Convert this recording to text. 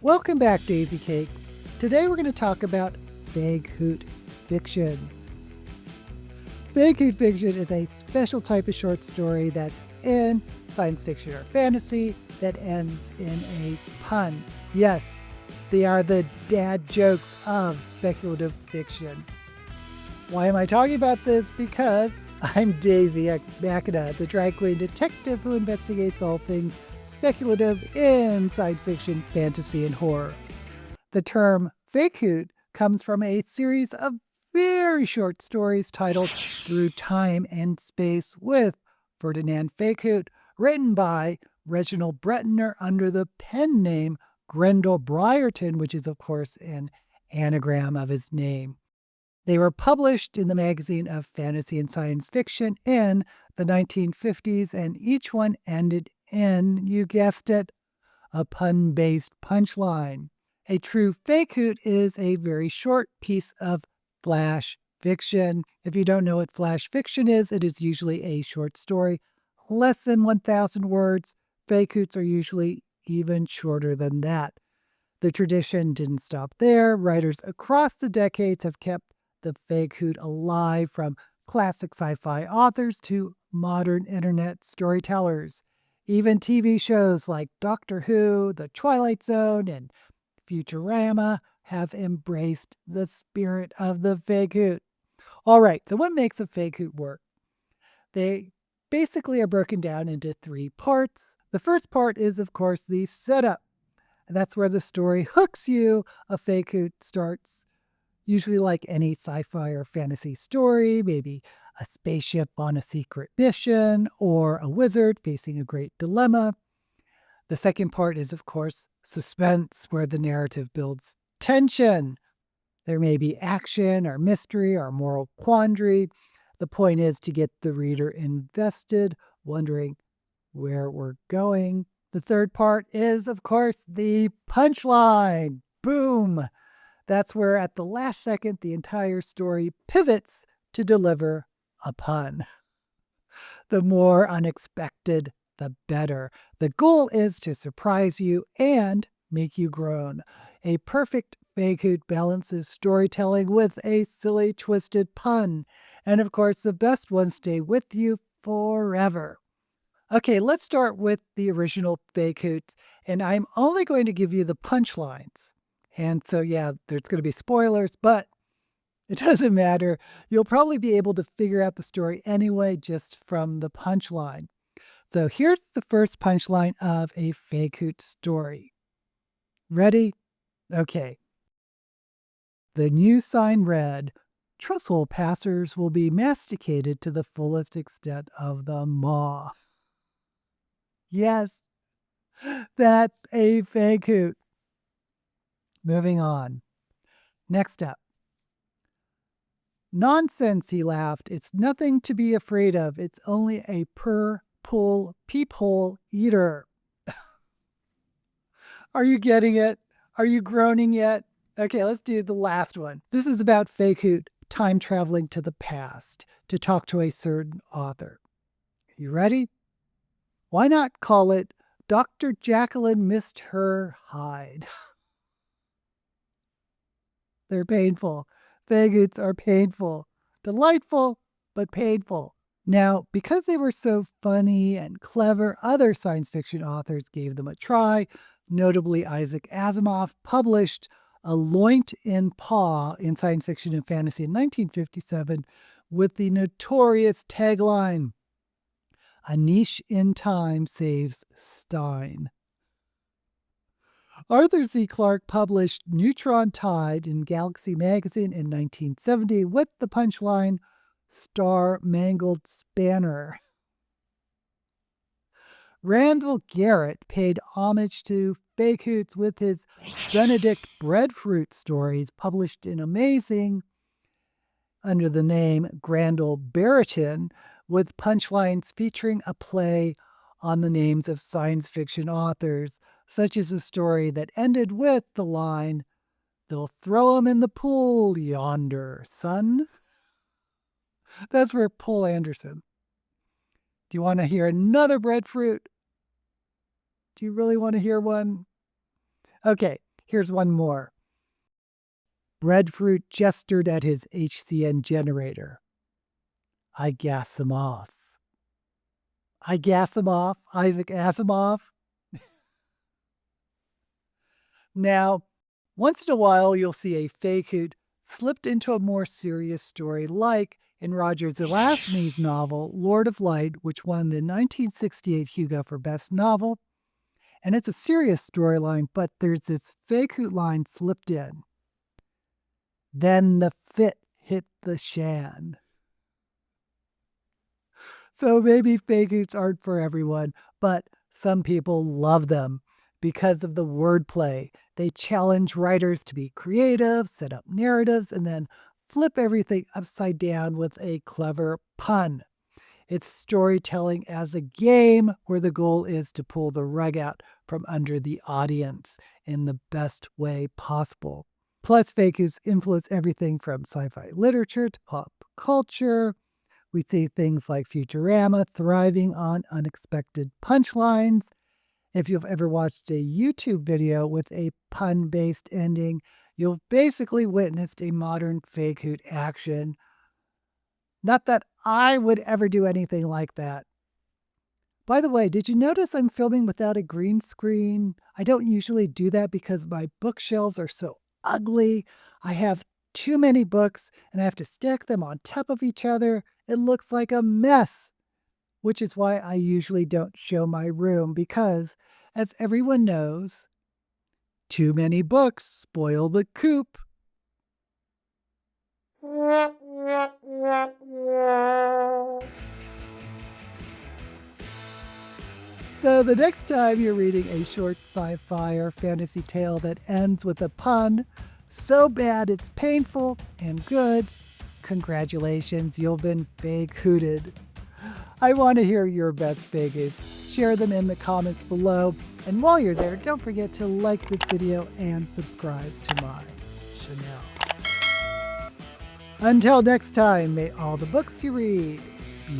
Welcome back, Daisy Cakes. Today we're going to talk about Feghoot fiction. Feghoot fiction is a special type of short story that's in science fiction or fantasy that ends in a pun. Yes, they are the dad jokes of speculative fiction. Why am I talking about this? Because I'm Daisy Ex Machina, the drag queen detective who investigates all things speculative in science fiction, fantasy, and horror. The term Feghoot comes from a series of very short stories titled Through Time and Space with Ferdinand Feghoot, written by Reginald Brettoner under the pen name Grendel Brierton, which is, of course, an anagram of his name. They were published in the magazine of fantasy and science fiction in the 1950s, and each one ended in, you guessed it, a pun-based punchline. A true Feghoot is a very short piece of flash fiction. If you don't know what flash fiction is, it is usually a short story, less than 1,000 words. Feghoots are usually even shorter than that. The tradition didn't stop there. Writers across the decades have kept the Feghoot alive, from classic sci-fi authors to modern internet storytellers. Even TV shows like Doctor Who, The Twilight Zone, and Futurama have embraced the spirit of the Feghoot. All right, so what makes a Feghoot work? They basically are broken down into three parts. The first part is, of course, the setup. And that's where the story hooks you. A Feghoot starts usually like any sci-fi or fantasy story, maybe a spaceship on a secret mission or a wizard facing a great dilemma. The second part is, of course, suspense, where the narrative builds tension. There may be action or mystery or moral quandary. The point is to get the reader invested, wondering where we're going. The third part is, of course, the punchline. Boom! That's where at the last second the entire story pivots to deliver a pun. The more unexpected, the better. The goal is to surprise you and make you groan. A perfect Feghoot balances storytelling with a silly, twisted pun. And of course, the best ones stay with you forever. Okay, let's start with the original Feghoots, and I'm only going to give you the punchlines. And so, yeah, there's going to be spoilers, but it doesn't matter. You'll probably be able to figure out the story anyway, just from the punchline. So here's the first punchline of a Feghoot story. Ready? Okay. The new sign read, "Trestle passers will be masticated to the fullest extent of the maw." Yes, that's a Feghoot. Moving on. Next up. "Nonsense," he laughed. "It's nothing to be afraid of. It's only a pull peephole eater." Are you getting it? Are you groaning yet? Okay, let's do the last one. This is about Feghoot time traveling to the past to talk to a certain author. You ready? Why not call it Dr. Jacqueline Missed Her Hide? They're painful. Feghoots are painful. Delightful, but painful. Now, because they were so funny and clever, other science fiction authors gave them a try. Notably, Isaac Asimov published A Loint in Paw in Science Fiction and Fantasy in 1957 with the notorious tagline, "A niche in time saves Stein." Arthur C. Clarke published Neutron Tide in Galaxy Magazine in 1970 with the punchline, "Star-mangled spanner." Randall Garrett paid homage to Feghoots with his Benedict Breadfruit stories, published in Amazing under the name Grendel Brierton, with punchlines featuring a play on the names of science fiction authors, such as a story that ended with the line, "They'll throw 'em in the pool yonder, son." That's for Paul Anderson. Do you want to hear another breadfruit? Do you really want to hear one? Okay, Here's one more. Breadfruit gestured at his HCN generator. I gas him off. I gas him off, Isaac Asimov. Now, once in a while, you'll see a Feghoot slipped into a more serious story, like in Roger Zelazny's novel, Lord of Light, which won the 1968 Hugo for Best Novel. And it's a serious storyline, but there's this Feghoot line slipped in. Then the fit hit the shan. So maybe Feghoots aren't for everyone, but some people love them because of the wordplay. They challenge writers to be creative, set up narratives, and then flip everything upside down with a clever pun. It's storytelling as a game where the goal is to pull the rug out from under the audience in the best way possible. Plus, Feghoots influence everything from sci-fi literature to pop culture. We see things like Futurama thriving on unexpected punchlines. If you've ever watched a YouTube video with a pun-based ending, you've basically witnessed a modern Feghoot action. Not that I would ever do anything like that. By the way, did you notice I'm filming without a green screen? I don't usually do that because my bookshelves are so ugly. I have too many books and I have to stack them on top of each other. It looks like a mess, which is why I usually don't show my room because, as everyone knows, too many books spoil the coop. So the next time you're reading a short sci-fi or fantasy tale that ends with a pun so bad it's painful and good, congratulations, you've been Feghooted. I want to hear your best Feghoots. Share them in the comments below. And while you're there, don't forget to like this video and subscribe to my channel. Until next time, may all the books you read be